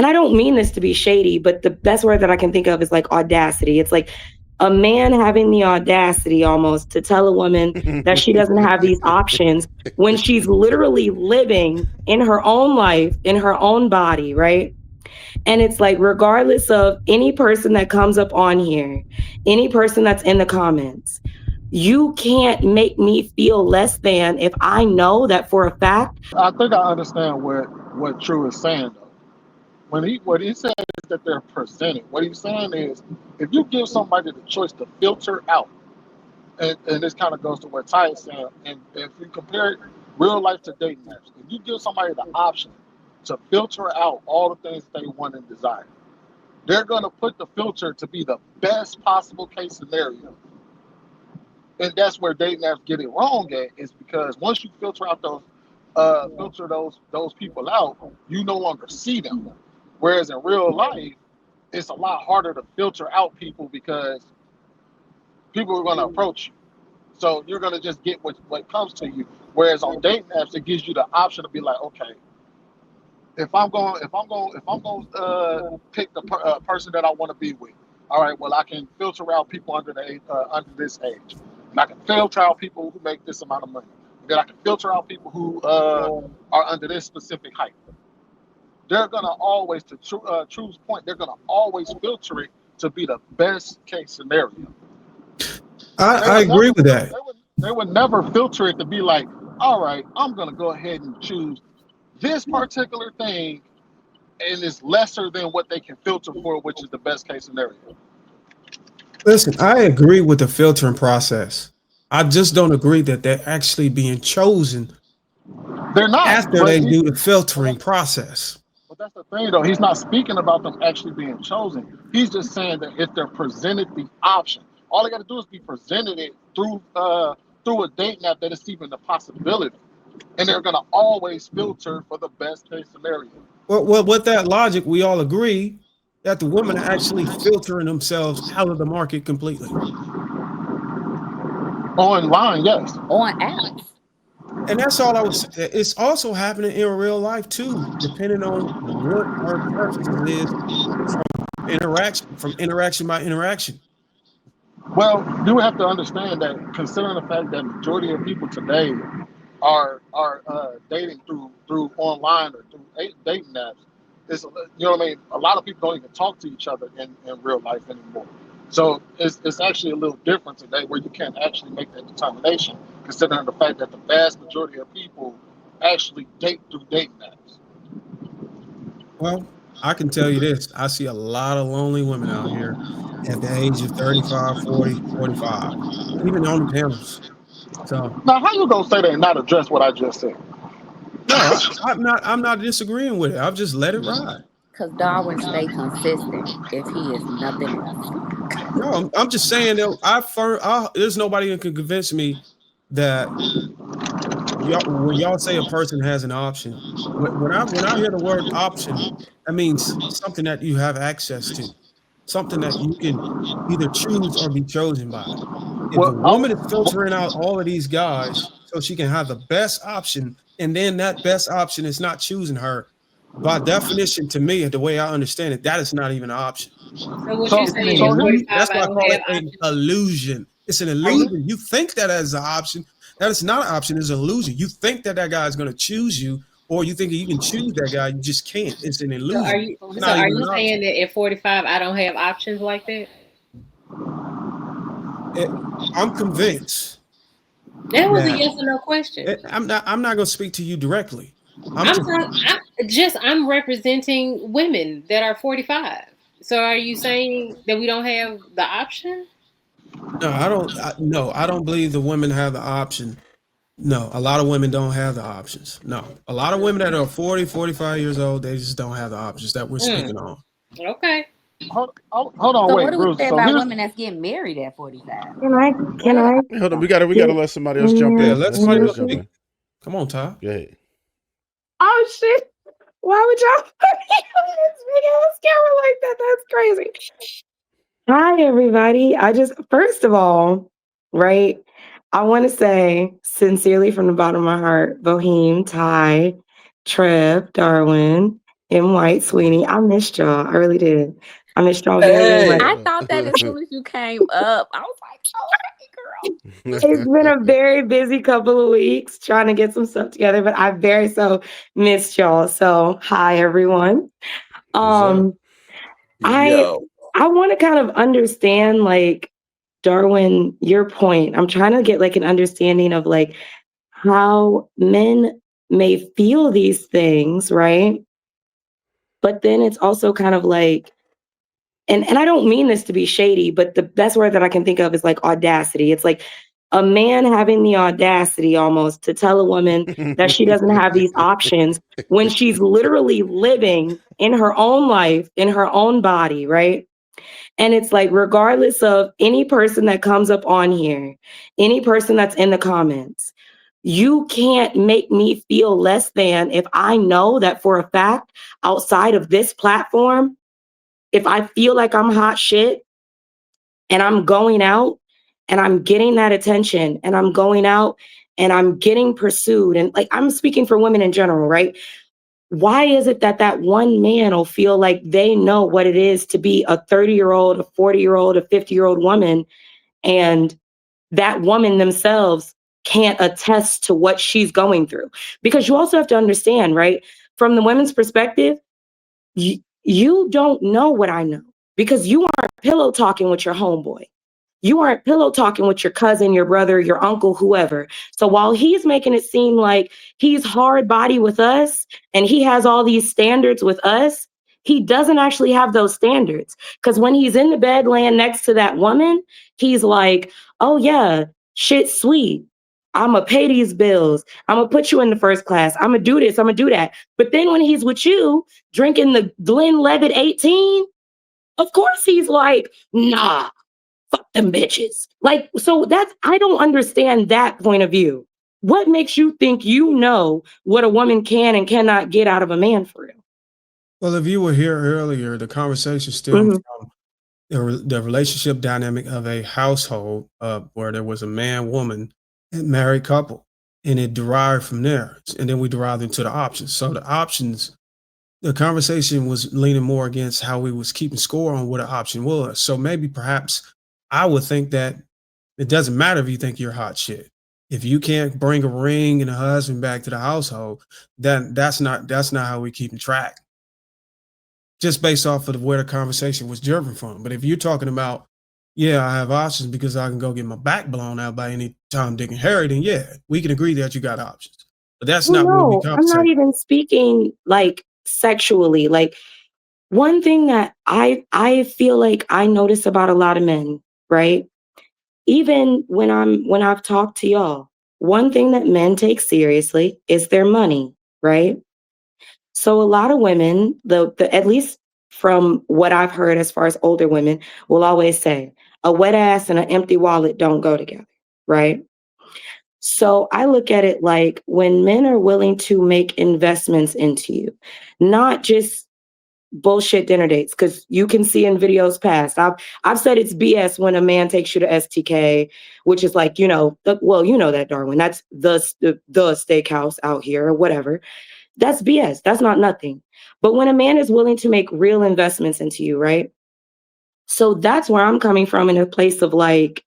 and I don't mean this to be shady, but the best word that I can think of is like audacity. It's like a man having the audacity almost to tell a woman that she doesn't have these options when she's literally living in her own life, in her own body, right? And it's like, regardless of any person that comes up on here, any person that's in the comments, you can't make me feel less than if I know that for a fact. I think I understand what True is saying though. What he said is that they're presented. What he's saying is if you give somebody the choice to filter out, and this kind of goes to what Ty is saying, and if you compare real life to dating apps, if you give somebody the option to filter out all the things they want and desire, they're going to put the filter to be the best possible case scenario. And that's where dating apps get it wrong at, is because once you filter out those people out, you no longer see them. Whereas in real life, it's a lot harder to filter out people because people are going to approach you. So you're going to just get what comes to you. Whereas on dating apps, it gives you the option to be like, okay, if I'm going to pick the person that I want to be with, all right, well I can filter out people under this age, and I can filter out people who make this amount of money. And then I can filter out people who are under this specific height. They're gonna always, to True's point, they're gonna always filter it to be the best case scenario. I agree with that. They would never filter it to be like, all right, I'm gonna go ahead and choose this particular thing, and it's lesser than what they can filter for, which is the best case scenario. Listen, I agree with the filtering process. I just don't agree that they're actually being chosen. They're not after they do the filtering process. But that's the thing, though. He's not speaking about them actually being chosen. He's just saying that if they're presented the option, all they got to do is be presented it through a dating app that is even the possibility, and they're going to always filter for the best case scenario. Well, with that logic, we all agree that the women are actually filtering themselves out of the market completely. Online, yes. On apps. And that's all I was saying. It's also happening in real life too, depending on what our preference is from interaction by interaction. Well, you have to understand that, considering the fact that majority of people today are dating through online or through dating apps, it's, you know what I mean? A lot of people don't even talk to each other in real life anymore. So it's actually a little different today, where you can't actually make that determination, considering the fact that the vast majority of people actually date through dating apps. Well, I can tell you this. I see a lot of lonely women out here at the age of 35, 40, 45, even on the panels. So now, how you gonna say that and not address what I just said? No, I'm not disagreeing with it. I've just let it ride. Because Darwin stay consistent if he is nothing else. No, I'm just saying that there's nobody that can convince me that when y'all say a person has an option, when I hear the word option, that means something that you have access to, something that you can either choose or be chosen by. If the woman is filtering out all of these guys so she can have the best option, and then that best option is not choosing her, by definition, to me, the way I understand it, that is not even an option. So what you're saying is 45, that's why I call it an options. illusion. It's an illusion. You think that as an option. That is not an option. It's an illusion. You think that guy is going to choose you, or you think you can choose that guy. You just can't. It's an illusion. So are you saying that at 45, I don't have options like that? I'm convinced. That was a yes or no question. I'm not going to speak to you directly. I'm representing women that are 45. So are you saying that we don't have the option? No, I don't believe the women have the option. No, a lot of women don't have the options. No, a lot of women that are 40, 45 years old, they just don't have the options that we're speaking on. Okay. Hold on, so wait, what do Bruce. we say about women that's getting married at 45? Can I? Hold on, we gotta let somebody else jump in. Yeah, let somebody else jump in. Come on, Ty. Go ahead. Oh shit! Why would y'all put me on this video camera like that? That's crazy. Hi, everybody. First of all, right, I want to say sincerely from the bottom of my heart, Boheme, Ty, Trev, Darwin, in white, Sweeney. I missed y'all. I really did. I missed y'all very, very much. I thought that as soon as you came up, I was like, "Oh, hey, girl." It's been a very busy couple of weeks trying to get some stuff together, but I very so missed y'all. So hi everyone. Um I Yo. I want to kind of understand like Darwin, your point. I'm trying to get like an understanding of like how men may feel these things, right? But then it's also kind of like, and I don't mean this to be shady, but the best word that I can think of is like audacity. It's like a man having the audacity almost to tell a woman that she doesn't have these options when she's literally living in her own life, in her own body, right? And it's like, regardless of any person that comes up on here, any person that's in the comments, you can't make me feel less than if I know that for a fact, outside of this platform, if I feel like I'm hot shit and I'm going out and I'm getting that attention and I'm going out and I'm getting pursued, and like I'm speaking for women in general, right? Why is it that that one man will feel like they know what it is to be a 30-year-old, a 40-year-old, a 50-year-old woman, and that woman themselves can't attest to what she's going through? Because you also have to understand, right? From the women's perspective, you don't know what I know because you aren't pillow talking with your homeboy. You aren't pillow talking with your cousin, your brother, your uncle, whoever. So while he's making it seem like he's hard body with us and he has all these standards with us, he doesn't actually have those standards. Because when he's in the bed laying next to that woman, he's like, oh yeah, shit sweet. I'm going to pay these bills. I'm going to put you in the first class. I'm going to do this. I'm going to do that. But then when he's with you drinking the Glenlivet 18, of course he's like, nah, fuck them bitches. Like, so that's, I don't understand that point of view. What makes you think you know what a woman can and cannot get out of a man for real? Well, if you were here earlier, the conversation stemmed from the relationship dynamic of a household where there was a man, woman, and married couple, and it derived from there. And then we derived into the options. So the options, the conversation was leaning more against how we was keeping score on what an option was. So maybe perhaps I would think that it doesn't matter if you think you're hot shit. If you can't bring a ring and a husband back to the household, then that's not how we keeping track. Just based off of where the conversation was driven from. But if you're talking about, yeah, I have options because I can go get my back blown out by any Tom, Dick, and Harry, then yeah, we can agree that you got options. But that's Well, not what we no, I'm not conversate. even speaking like sexually. Like one thing that I feel like I notice about a lot of men, right? Even when I've talked to y'all, one thing that men take seriously is their money, right? So a lot of women, the at least from what I've heard as far as older women, will always say, a wet ass and an empty wallet don't go together, right? So I look at it like when men are willing to make investments into you, not just bullshit dinner dates, because you can see in videos past. I've said it's BS when a man takes you to STK, which is like, you know, well, you know that, Darwin. That's the steakhouse out here or whatever. That's BS. That's not nothing. But when a man is willing to make real investments into you, right? So that's where I'm coming from in a place of like,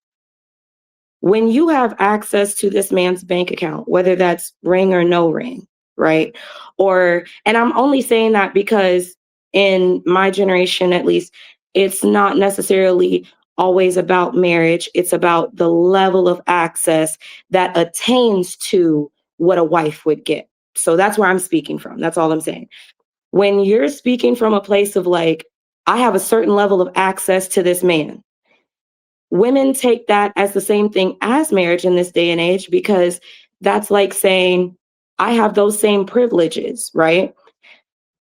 when you have access to this man's bank account, whether that's ring or no ring, right? Or, and I'm only saying that because in my generation, at least, it's not necessarily always about marriage. It's about the level of access that attains to what a wife would get. So that's where I'm speaking from. That's all I'm saying. When you're speaking from a place of like, I have a certain level of access to this man, women take that as the same thing as marriage in this day and age, because that's like saying, I have those same privileges, right?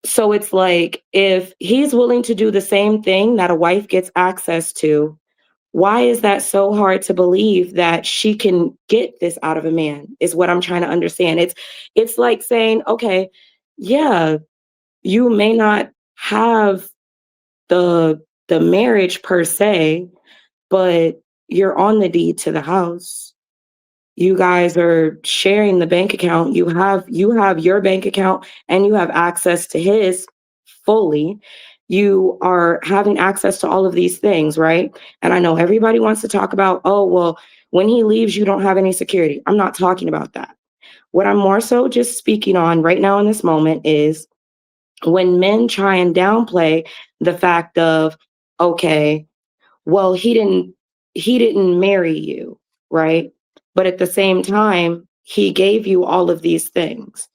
So it's like, if he's willing to do the same thing that a wife gets access to, why is that so hard to believe that she can get this out of a man, is what I'm trying to understand. It's like saying, okay, yeah, you may not have the marriage per se, but you're on the deed to the house. You guys are sharing the bank account. You have your bank account and you have access to his. fully, you are having access to all of these things, right? And I know everybody wants to talk about, oh, well, when he leaves, you don't have any security. I'm not talking about that. What I'm more so just speaking on right now in this moment is when men try and downplay the fact of, okay, well, he didn't marry you, right? But at the same time, he gave you all of these things,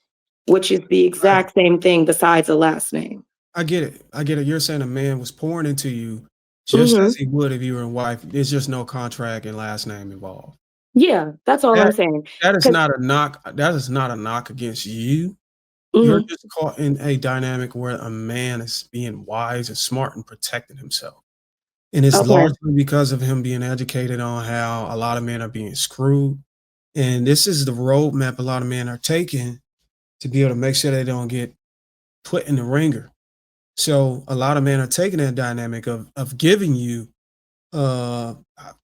which is the Right. exact same thing besides a last name. I get it. I get it. You're saying a man was pouring into you just Hmm. as he would if you were a wife. There's just no contract and last name involved. Yeah, that's all I'm That saying. that is 'Cause, not a knock. That is not a knock against you. You're mhm, just caught in a dynamic where a man is being wise and smart and protecting himself. And it's okay, largely because of him being educated on how a lot of men are being screwed. And this is the roadmap a lot of men are taking to be able to make sure they don't get put in the ringer. So a lot of men are taking that dynamic of giving you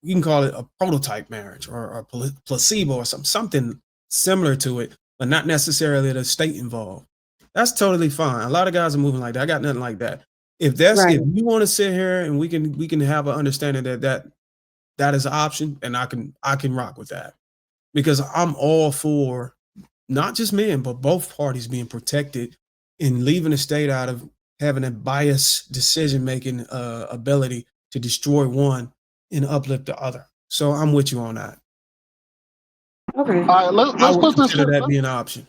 you can call it a prototype marriage or a placebo or something similar to it, but not necessarily the state involved. That's totally fine. A lot of guys are moving like that. I got nothing like that. right, If you want to sit here and we can have an understanding that is an option, and I can rock with that because I'm all for not just men, but both parties being protected and leaving the state out of having a biased decision making ability to destroy one and uplift the other. So I'm with you on that. okay. All right, I let's would put this consider shit. that being an option.